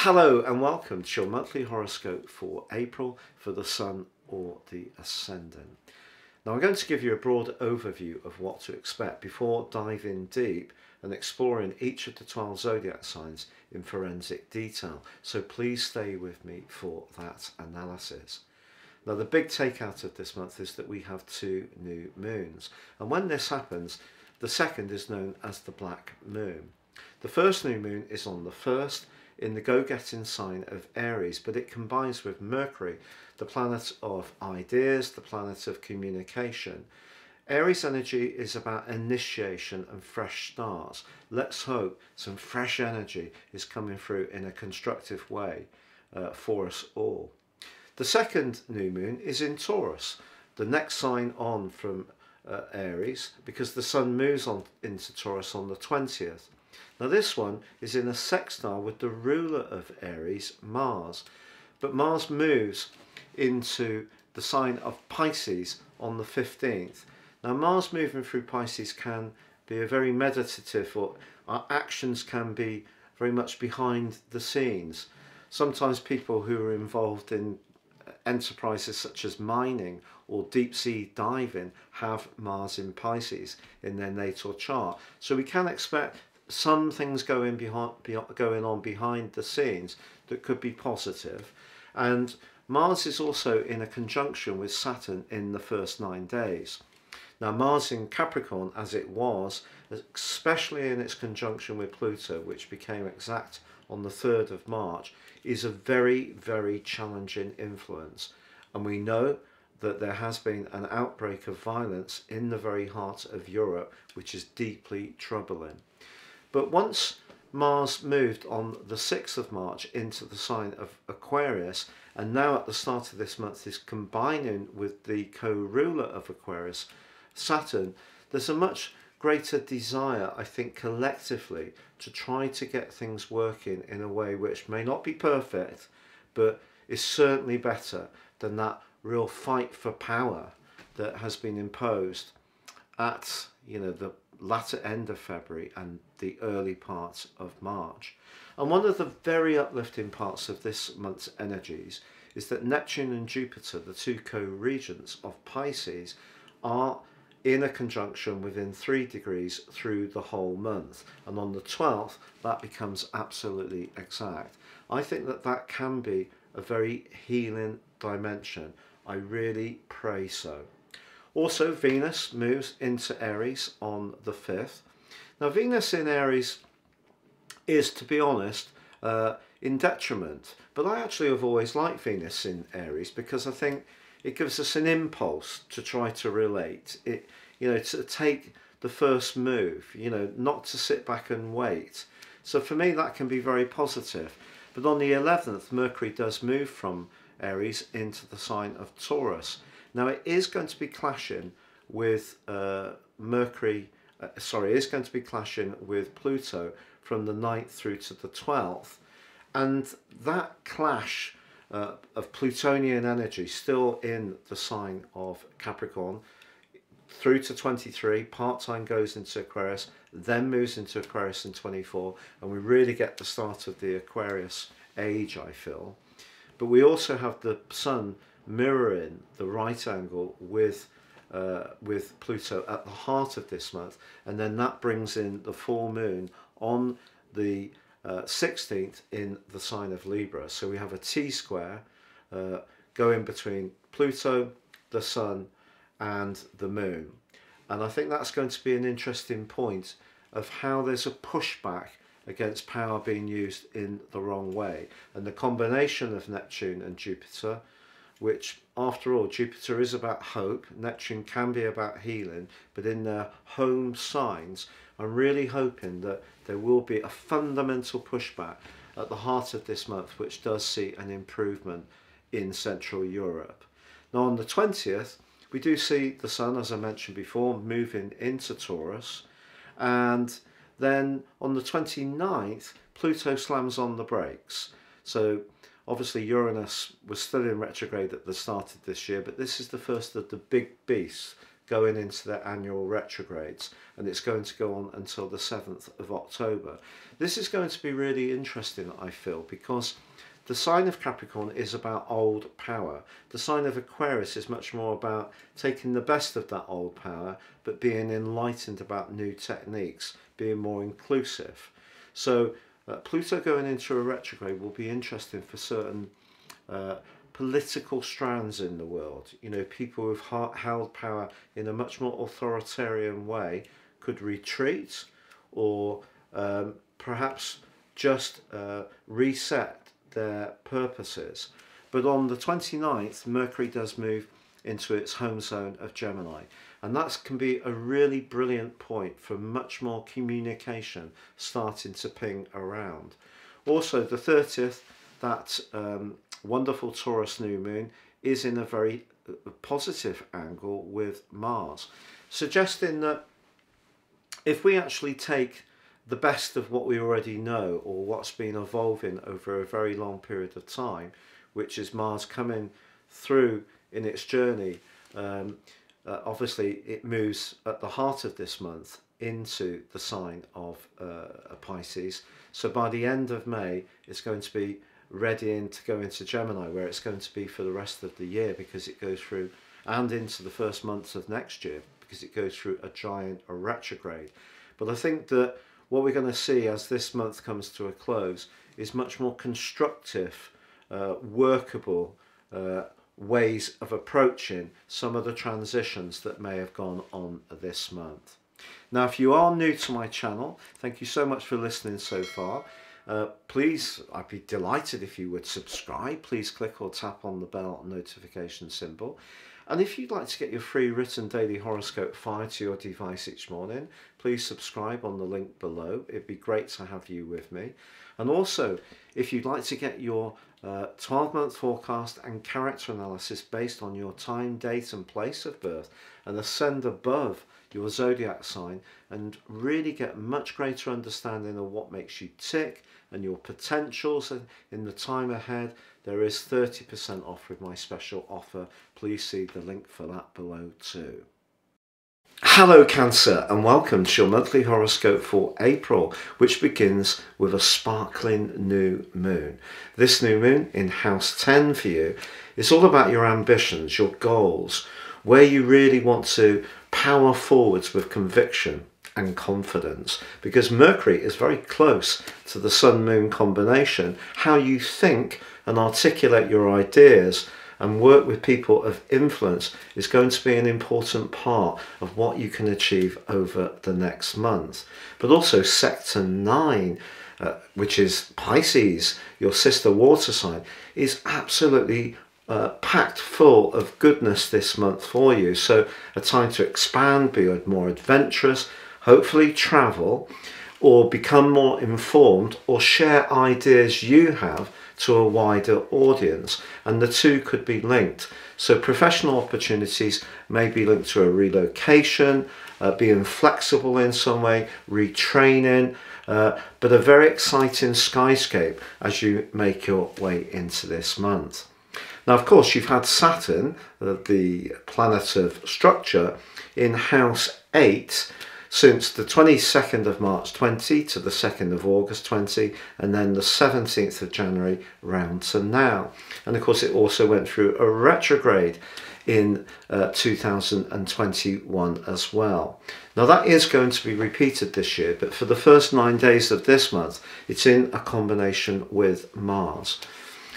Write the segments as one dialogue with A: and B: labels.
A: Hello and welcome to your monthly horoscope for April for the Sun or the Ascendant. Now I'm going to give you a broad overview of what to expect before diving deep and exploring each of the 12 zodiac signs in forensic detail. So please stay with me for that analysis. Now the big takeout of this month is that we have 2 new moons, and when this happens, the second is known as the Black Moon. The first new moon is on the 1st in the go-getting sign of Aries, but it combines with Mercury, the planet of ideas, the planet of communication. Aries energy is about initiation and fresh starts. Let's hope some fresh energy is coming through in a constructive way for us all. The second new moon is in Taurus, the next sign on from Aries, because the Sun moves on into Taurus on the 20th. Now this one is in a sextile with the ruler of Aries, Mars. But Mars moves into the sign of Pisces on the 15th. Now Mars moving through Pisces can be a very meditative, or our actions can be very much behind the scenes. Sometimes people who are involved in enterprises such as mining or deep sea diving have Mars in Pisces in their natal chart. So we can expect some things going on behind the scenes that could be positive. And Mars is also in a conjunction with Saturn in the first 9 days. Now Mars in Capricorn, as it was, especially in its conjunction with Pluto, which became exact on the 3rd of March, is a very, very challenging influence. And we know that there has been an outbreak of violence in the very heart of Europe, which is deeply troubling. But once Mars moved on the 6th of March into the sign of Aquarius, and now at the start of this month is combining with the co-ruler of Aquarius, Saturn, there's a much greater desire, I think, collectively to try to get things working in a way which may not be perfect, but is certainly better than that real fight for power that has been imposed at, the latter end of February and the early parts of March. And one of the very uplifting parts of this month's energies is that Neptune and Jupiter, the 2 co-regents of Pisces, are in a conjunction within 3 degrees through the whole month, and on the 12th that becomes absolutely exact. I think that that can be a very healing dimension. I really pray so. Also, Venus moves into Aries on the 5th. Now Venus in Aries is, to be honest, in detriment, but I actually have always liked Venus in Aries because I think it gives us an impulse to try to relate, to take the first move, not to sit back and wait. So for me that can be very positive. But on the 11th, Mercury does move from Aries into the sign of Taurus. Now it is going to be clashing with with Pluto from the 9th through to the 12th. And that clash of Plutonian energy still in the sign of Capricorn through to 23, part-time goes into Aquarius, then moves into Aquarius in 24, and we really get the start of the Aquarius age, I feel. But we also have the Sun mirroring the right angle with Pluto at the heart of this month, and then that brings in the full moon on the 16th in the sign of Libra. So we have a T-square going between Pluto, the Sun and the moon, and I think that's going to be an interesting point of how there's a pushback against power being used in the wrong way. And the combination of Neptune and Jupiter, which after all, Jupiter is about hope, Neptune can be about healing, but in their home signs, I'm really hoping that there will be a fundamental pushback at the heart of this month, which does see an improvement in Central Europe. Now on the 20th, we do see the Sun, as I mentioned before, moving into Taurus, and then on the 29th, Pluto slams on the brakes. So obviously Uranus was still in retrograde at the start of this year, but this is the first of the big beasts going into their annual retrogrades, and it's going to go on until the 7th of October. This is going to be really interesting, I feel, because the sign of Capricorn is about old power. The sign of Aquarius is much more about taking the best of that old power, but being enlightened about new techniques, being more inclusive. So Pluto going into a retrograde will be interesting for certain political strands in the world. You know, people who've held power in a much more authoritarian way could retreat, or perhaps just reset their purposes. But on the 29th, Mercury does move into its home zone of Gemini, and that can be a really brilliant point for much more communication starting to ping around. Also, the 30th, that wonderful Taurus new moon is in a very positive angle with Mars, suggesting that if we actually take the best of what we already know, or what's been evolving over a very long period of time, which is Mars coming through in its journey. Obviously it moves at the heart of this month into the sign of Pisces, so by the end of May it's going to be readying to go into Gemini, where it's going to be for the rest of the year, because it goes through, and into the first months of next year, because it goes through a giant retrograde. But I think that what we're going to see as this month comes to a close is much more constructive, workable ways of approaching some of the transitions that may have gone on this month. Now, if you are new to my channel, thank you so much for listening so far. Please, I'd be delighted if you would subscribe. Please click or tap on the bell notification symbol. And if you'd like to get your free written daily horoscope fired to your device each morning, please subscribe on the link below. It'd be great to have you with me. And also, if you'd like to get your 12-month forecast and character analysis based on your time, date and place of birth, and ascend above your zodiac sign and really get much greater understanding of what makes you tick and your potentials in the time ahead, there is 30% off with my special offer. Please see the link for that below too. Hello Cancer, and welcome to your monthly horoscope for April, which begins with a sparkling new moon. This new moon in house 10 for you is all about your ambitions, your goals, where you really want to power forwards with conviction and confidence, because Mercury is very close to the Sun-Moon combination. How you think and articulate your ideas and work with people of influence is going to be an important part of what you can achieve over the next month. But also Sector 9, which is Pisces, your sister water sign, is absolutely packed full of goodness this month for you. So a time to expand, be more adventurous, hopefully travel, or become more informed, or share ideas you have to a wider audience, and the two could be linked. So professional opportunities may be linked to a relocation, being flexible in some way, retraining, but a very exciting skyscape as you make your way into this month. Now, of course, you've had Saturn, the planet of structure, in house 8 since the 22nd of March 20 to the 2nd of August 20, and then the 17th of January round to now. And of course it also went through a retrograde in 2021 as well. Now that is going to be repeated this year, but for the first 9 days of this month it's in a combination with Mars.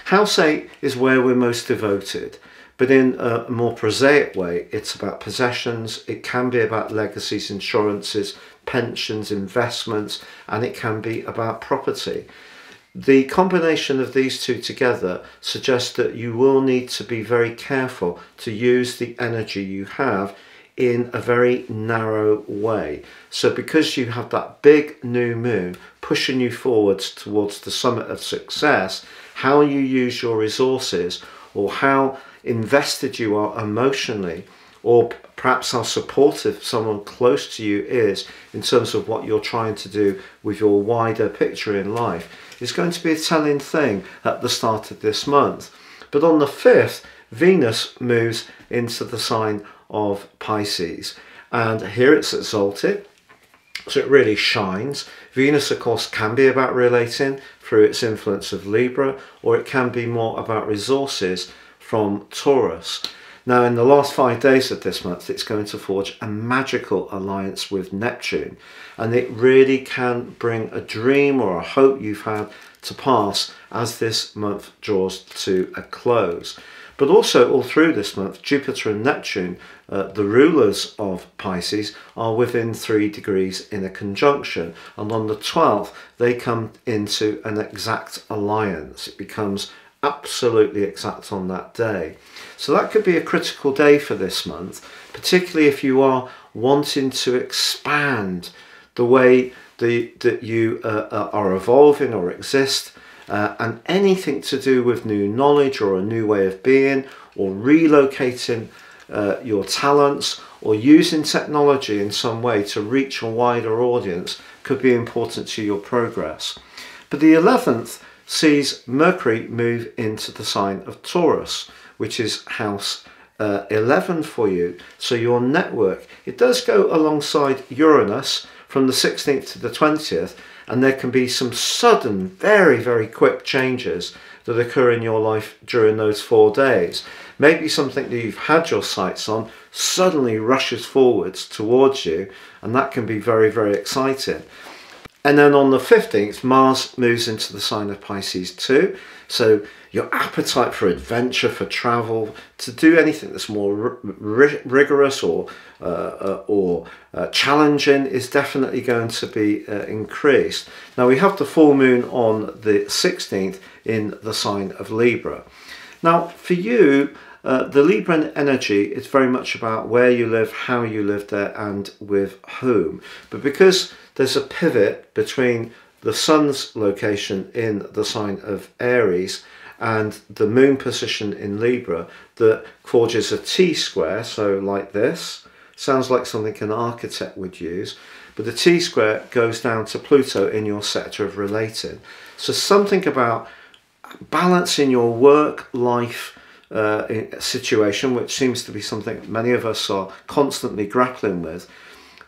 A: House 8 is where we're most devoted, but in a more prosaic way, it's about possessions, it can be about legacies, insurances, pensions, investments, and it can be about property. The combination of these two together suggests that you will need to be very careful to use the energy you have in a very narrow way. So because you have that big new moon pushing you forwards towards the summit of success, how you use your resources, or how invested you are emotionally, or perhaps how supportive someone close to you is in terms of what you're trying to do with your wider picture in life, is going to be a telling thing at the start of this month. But on the 5th, Venus moves into the sign of Pisces, and here it's exalted, so it really shines. Venus, of course, can be about relating through its influence of Libra, or it can be more about resources from Taurus. Now, in the last 5 days of this month, it's going to forge a magical alliance with Neptune, and it really can bring a dream or a hope you've had to pass as this month draws to a close. But also, all through this month, Jupiter and Neptune, the rulers of Pisces, are within 3 degrees in a conjunction, and on the 12th they come into an exact alliance. It becomes absolutely exact on that day. So that could be a critical day for this month, particularly if you are wanting to expand the way that you are evolving or exist, and anything to do with new knowledge or a new way of being, or relocating your talents, or using technology in some way to reach a wider audience could be important to your progress. But the 11th sees Mercury move into the sign of Taurus, which is house 11 for you. So your network, it does go alongside Uranus from the 16th to the 20th, and there can be some sudden, very, very quick changes that occur in your life during those 4 days. Maybe something that you've had your sights on suddenly rushes forwards towards you, and that can be very, very exciting. And then on the 15th, Mars moves into the sign of Pisces too. So your appetite for adventure, for travel, to do anything that's more rigorous or challenging is definitely going to be increased. Now we have the full moon on the 16th in the sign of Libra. Now for you, the Libran energy is very much about where you live, how you live there, and with whom. But because there's a pivot between the sun's location in the sign of Aries and the moon position in Libra that forges a T-square, so like this, sounds like something an architect would use, but the T-square goes down to Pluto in your sector of relating. So something about balancing your work-life situation, which seems to be something many of us are constantly grappling with,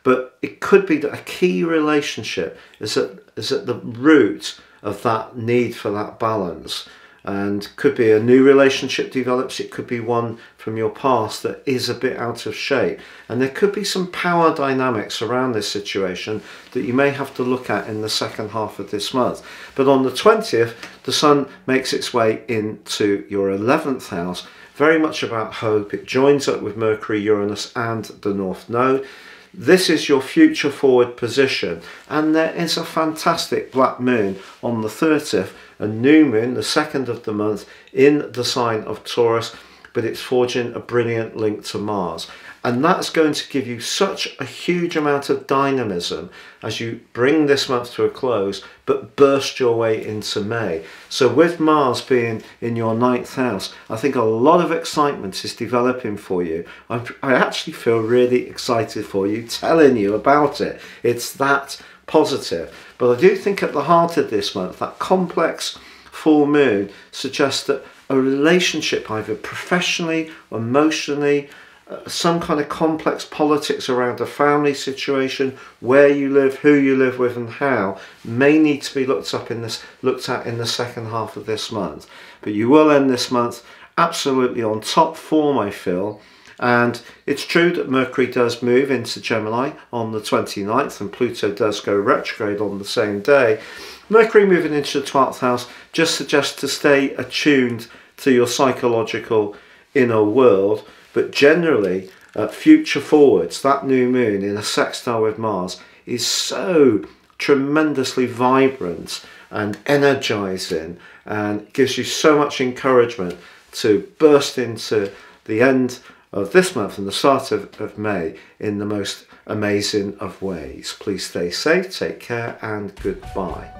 A: but it could be that a key relationship is at the root of that need for that balance, and could be a new relationship develops. It could be one from your past that is a bit out of shape, and there could be some power dynamics around this situation that you may have to look at in the second half of this month. But on the 20th, the sun makes its way into your 11th house, very much about hope. It joins up with Mercury, Uranus and the North Node. This is your future forward position, and there is a fantastic black moon on the 30th, a new moon, the 2nd of the month, in the sign of Taurus, but it's forging a brilliant link to Mars. And that's going to give you such a huge amount of dynamism as you bring this month to a close, but burst your way into May. So with Mars being in your 9th house, I think a lot of excitement is developing for you. I actually feel really excited for you, telling you about it. It's that positive. But I do think at the heart of this month, that complex full moon suggests that a relationship, either professionally, emotionally, some kind of complex politics around a family situation, where you live, who you live with and how, may need to be looked at in the second half of this month. But you will end this month absolutely on top form, I feel. And it's true that Mercury does move into Gemini on the 29th, and Pluto does go retrograde on the same day. Mercury moving into the 12th house just suggests to stay attuned to your psychological inner world. But generally, future forwards, that new moon in a sextile with Mars is so tremendously vibrant and energizing, and gives you so much encouragement to burst into the end of this month and the start of May in the most amazing of ways. Please stay safe, take care, and goodbye.